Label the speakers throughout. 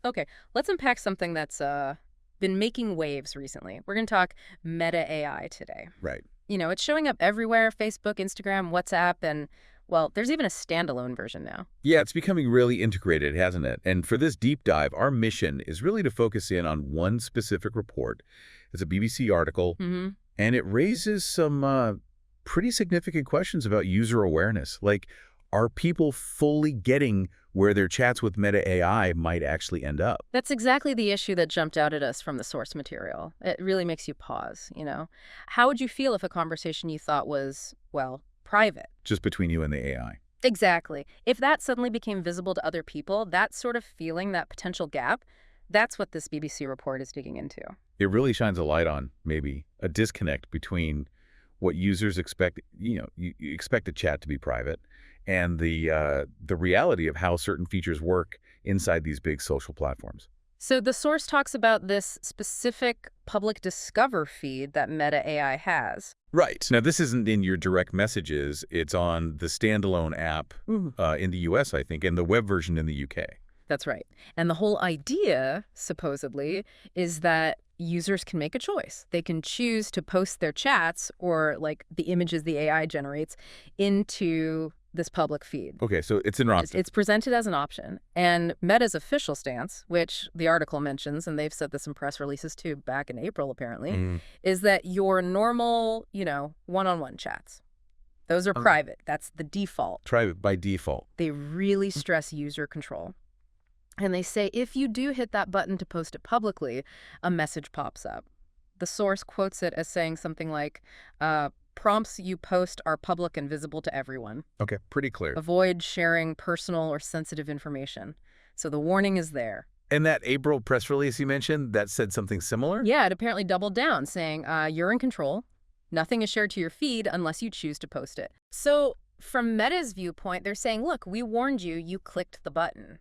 Speaker 1: Okay, let's unpack something that's been making waves recently. We're going to talk Meta AI today.
Speaker 2: Right.
Speaker 1: It's showing up everywhere: Facebook, Instagram, WhatsApp, and, well, there's even a standalone version now.
Speaker 2: Yeah, it's becoming really integrated, hasn't it? And for this deep dive, our mission is really to focus in on one specific report. It's a BBC article,
Speaker 1: Mm-hmm.
Speaker 2: and it raises some pretty significant questions about user awareness. Like, are people fully getting where their chats with Meta AI might actually end up?
Speaker 1: That's exactly the issue that jumped out at us from the source material. It really makes you pause. How would you feel if a conversation you thought was, well, private?
Speaker 2: Just between you and the AI.
Speaker 1: Exactly. If that suddenly became visible to other people, that sort of feeling, that potential gap, that's what this BBC report is digging into.
Speaker 2: It really shines a light on maybe a disconnect between what users expect. You expect a chat to be private, and the reality of how certain features work inside these big social platforms.
Speaker 1: So the source talks about this specific public discover feed that Meta AI has.
Speaker 2: Right. Now, this isn't in your direct messages. It's on the standalone app in the US, I think, and the web version in the UK.
Speaker 1: That's right. And the whole idea, supposedly, is that users can make a choice. They can choose to post their chats or, like, the images the AI generates into this public feed.
Speaker 2: Okay, so it's an option.
Speaker 1: It's presented as an option. And Meta's official stance, which the article mentions, and they've said this in press releases too back in April apparently, is that your normal, one-on-one chats, those are private. That's the default.
Speaker 2: Private by default.
Speaker 1: They really stress user control. And they say if you do hit that button to post it publicly, a message pops up. The source quotes it as saying something like, prompts you post are public and visible to everyone.
Speaker 2: Okay, pretty clear.
Speaker 1: Avoid sharing personal or sensitive information. So the warning is there.
Speaker 2: And that April press release you mentioned, that said something similar?
Speaker 1: Yeah, it apparently doubled down, saying you're in control. Nothing is shared to your feed unless you choose to post it. So from Meta's viewpoint, they're saying, look, we warned you, you clicked the button.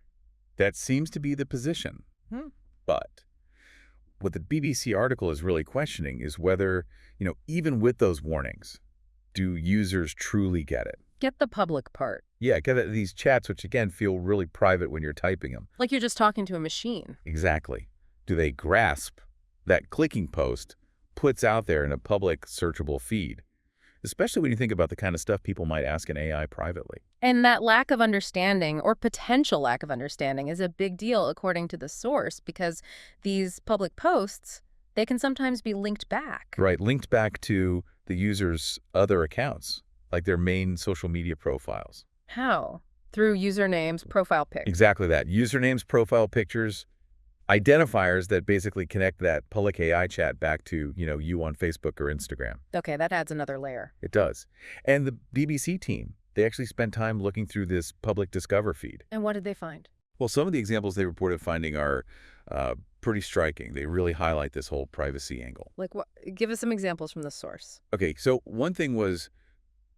Speaker 2: That seems to be the position. But what the BBC article is really questioning is whether, even with those warnings, do users truly get it?
Speaker 1: Get the public part.
Speaker 2: Yeah, get these chats, which again feel really private when you're typing them.
Speaker 1: Like you're just talking to a machine.
Speaker 2: Exactly. Do they grasp that clicking post puts out there in a public searchable feed? Especially when you think about the kind of stuff people might ask an AI privately.
Speaker 1: And that lack of understanding, or potential lack of understanding, is a big deal according to the source, because these public posts, they can sometimes be linked back.
Speaker 2: Right, linked back to the user's other accounts, like their main social media profiles.
Speaker 1: How? Through usernames, profile pics.
Speaker 2: Exactly that. Usernames, profile pictures, identifiers that basically connect that public AI chat back to, you on Facebook or Instagram.
Speaker 1: Okay, that adds another layer.
Speaker 2: It does. And the BBC team, they actually spent time looking through this public discover feed.
Speaker 1: And what did they find?
Speaker 2: Well, some of the examples they reported finding are pretty striking. They really highlight this whole privacy angle.
Speaker 1: Like what? Give us some examples from the source.
Speaker 2: Okay, so one thing was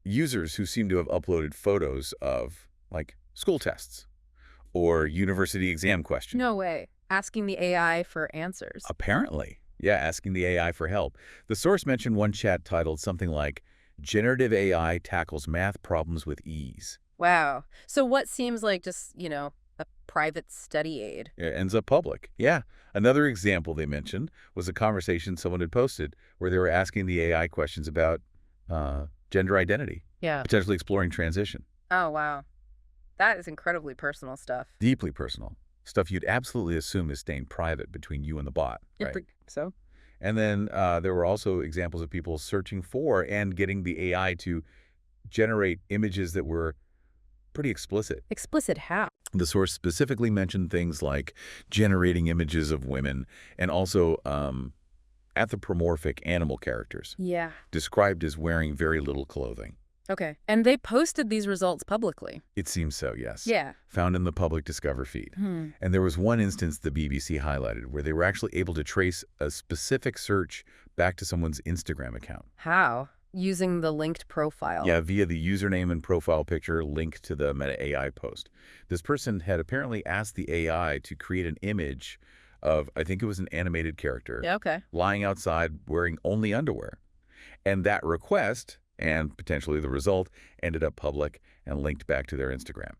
Speaker 2: users who seem to have uploaded photos of, like, school tests or university exam questions.
Speaker 1: No way. Asking the AI for answers.
Speaker 2: Apparently. Yeah, asking the AI for help. The source mentioned one chat titled something like, "Generative AI tackles math problems with ease."
Speaker 1: Wow. So what seems like just, a private study aid?
Speaker 2: It ends up public. Yeah. Another example they mentioned was a conversation someone had posted where they were asking the AI questions about gender identity.
Speaker 1: Yeah.
Speaker 2: Potentially exploring transition.
Speaker 1: Oh, wow. That is incredibly personal stuff.
Speaker 2: Deeply personal. Stuff you'd absolutely assume is staying private between you and the bot. Right?
Speaker 1: So?
Speaker 2: And then there were also examples of people searching for and getting the AI to generate images that were pretty explicit.
Speaker 1: Explicit how?
Speaker 2: The source specifically mentioned things like generating images of women and also anthropomorphic animal characters.
Speaker 1: Yeah.
Speaker 2: Described as wearing very little clothing.
Speaker 1: Okay. And they posted these results publicly?
Speaker 2: It seems so, yes.
Speaker 1: Yeah.
Speaker 2: Found in the public discover feed. And there was one instance the BBC highlighted where they were actually able to trace a specific search back to someone's Instagram account.
Speaker 1: How? Using the linked profile?
Speaker 2: Yeah, via the username and profile picture linked to the Meta AI post. This person had apparently asked the AI to create an image of, I think it was an animated character,
Speaker 1: Yeah, okay.
Speaker 2: lying outside wearing only underwear. And that request, and potentially the result, ended up public and linked back to their Instagram.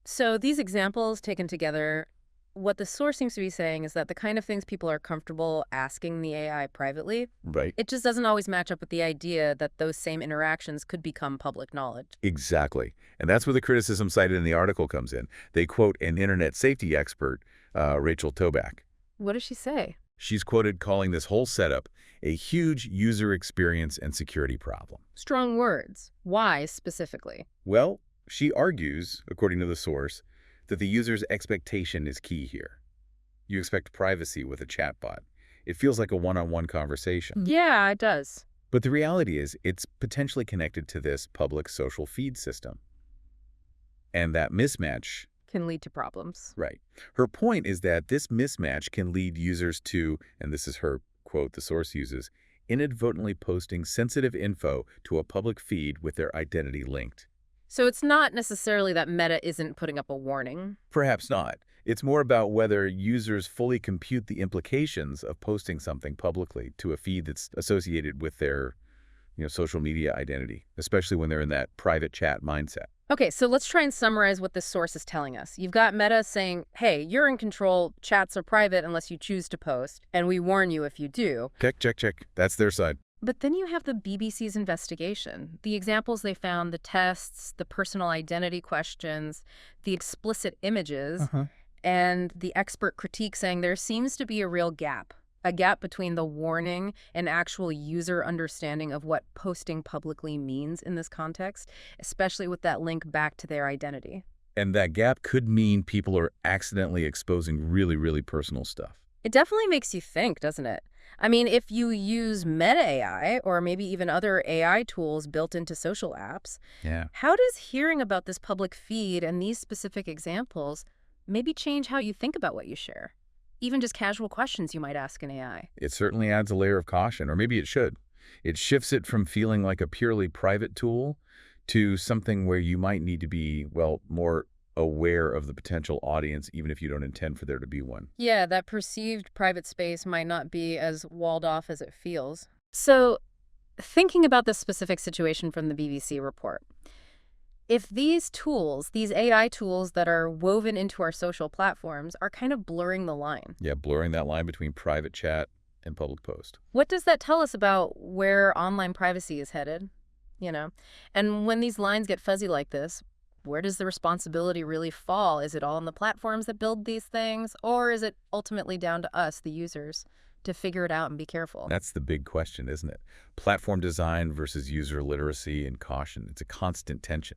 Speaker 1: So these examples taken together, what the source seems to be saying is that the kind of things people are comfortable asking the AI privately,
Speaker 2: Right.
Speaker 1: it just doesn't always match up with the idea that those same interactions could become public knowledge.
Speaker 2: Exactly. And that's where the criticism cited in the article comes in. They quote an internet safety expert, Rachel Tobac.
Speaker 1: What does she say?
Speaker 2: She's quoted calling this whole setup a huge user experience and security problem.
Speaker 1: Strong words. Why specifically?
Speaker 2: Well, she argues, according to the source, that the user's expectation is key here. You expect privacy with a chatbot. It feels like a one-on-one conversation.
Speaker 1: Yeah, it does.
Speaker 2: But the reality is, it's potentially connected to this public social feed system. And that mismatch,
Speaker 1: Can lead to problems.
Speaker 2: right. Her point is that this mismatch can lead users to, and this is her quote the source uses, inadvertently posting sensitive info to a public feed with their identity linked.
Speaker 1: So it's not necessarily that Meta isn't putting up a warning.
Speaker 2: Perhaps not. It's more about whether users fully compute the implications of posting something publicly to a feed that's associated with their, social media identity, especially when they're in that private chat mindset.
Speaker 1: Okay, so let's try and summarize what this source is telling us. You've got Meta saying, hey, you're in control, chats are private unless you choose to post, and we warn you if you do.
Speaker 2: Check, check, check. That's their side.
Speaker 1: But then you have the BBC's investigation, the examples they found, the tests, the personal identity questions, the explicit images, and the expert critique saying there seems to be a gap between the warning and actual user understanding of what posting publicly means in this context, especially with that link back to their identity.
Speaker 2: And that gap could mean people are accidentally exposing really, really personal stuff.
Speaker 1: It definitely makes you think, doesn't it? I mean, if you use Meta AI or maybe even other AI tools built into social apps,
Speaker 2: Yeah.
Speaker 1: how does hearing about this public feed and these specific examples maybe change how you think about what you share? Even just casual questions you might ask an AI.
Speaker 2: It certainly adds a layer of caution, or maybe it should. It shifts it from feeling like a purely private tool to something where you might need to be, well, more aware of the potential audience, even if you don't intend for there to be one.
Speaker 1: Yeah, that perceived private space might not be as walled off as it feels. So, thinking about this specific situation from the BBC report, if these tools, these AI tools that are woven into our social platforms, are kind of blurring the line,
Speaker 2: Yeah, blurring that line between private chat and public post.
Speaker 1: what does that tell us about where online privacy is headed? And when these lines get fuzzy like this, where does the responsibility really fall? Is it all on the platforms that build these things, or is it ultimately down to us, the users, to figure it out and be careful?
Speaker 2: That's the big question, isn't it? Platform design versus user literacy and caution. It's a constant tension.